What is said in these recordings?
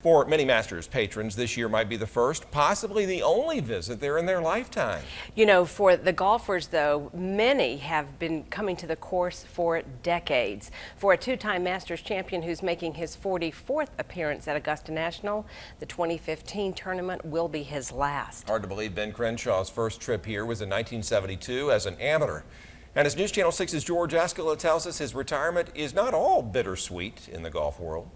For many Masters patrons, this year might be the first, possibly the only visit there in their lifetime. You know, for the golfers, though, many have been coming to the course for decades. For a two-time Masters champion who's making his 44th appearance at Augusta National, the 2015 tournament will be his last. Hard to believe Ben Crenshaw's first trip here was in 1972 as an amateur. And as News Channel 6's George Eskola tells us, his retirement is not all bittersweet in the golf world.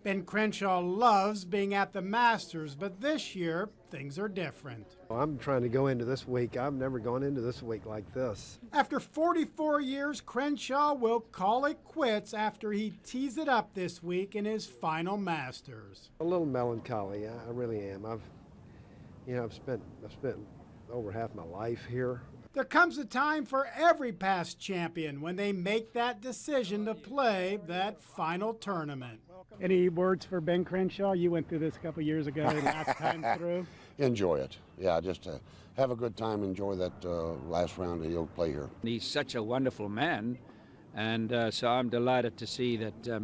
Ben Crenshaw loves being at the Masters, but this year things are different. I'm trying to go into this week. I've never gone into this week like this. After 44 years, Crenshaw will call it quits after he tees it up this week in his final Masters. A little melancholy, I really am. I've spent over half my life here. There comes a time for every past champion when they make that decision to play that final tournament. Any words for Ben Crenshaw? You went through this a couple years ago, last time through. Enjoy it. Yeah, just have a good time, enjoy that last round that he'll play here. He's such a wonderful man, and so I'm delighted to see that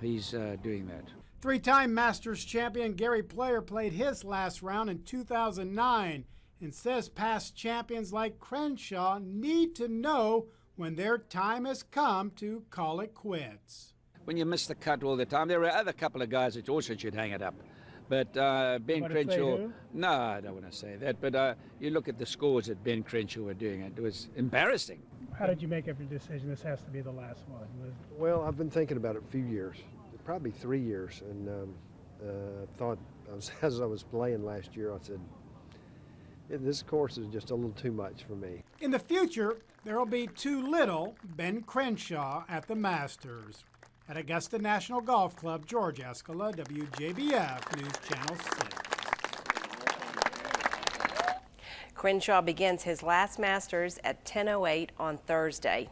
he's doing that. Three-time Masters champion Gary Player played his last round in 2009 and says past champions like Crenshaw need to know when their time has come to call it quits. When you miss the cut all the time, there are other couple of guys that also should hang it up. But Ben Crenshaw, no, I don't want to say that, but you look at the scores that Ben Crenshaw were doing, it was embarrassing. How did you make up your decision this has to be the last one? Well, I've been thinking about it a few years, probably 3 years, and thought, as I was playing last year, I said, this course is just a little too much for me. In the future, there will be too little Ben Crenshaw at the Masters. At Augusta National Golf Club, George Eskola, WJBF News Channel 6. Crenshaw begins his last Masters at 10:08 on Thursday.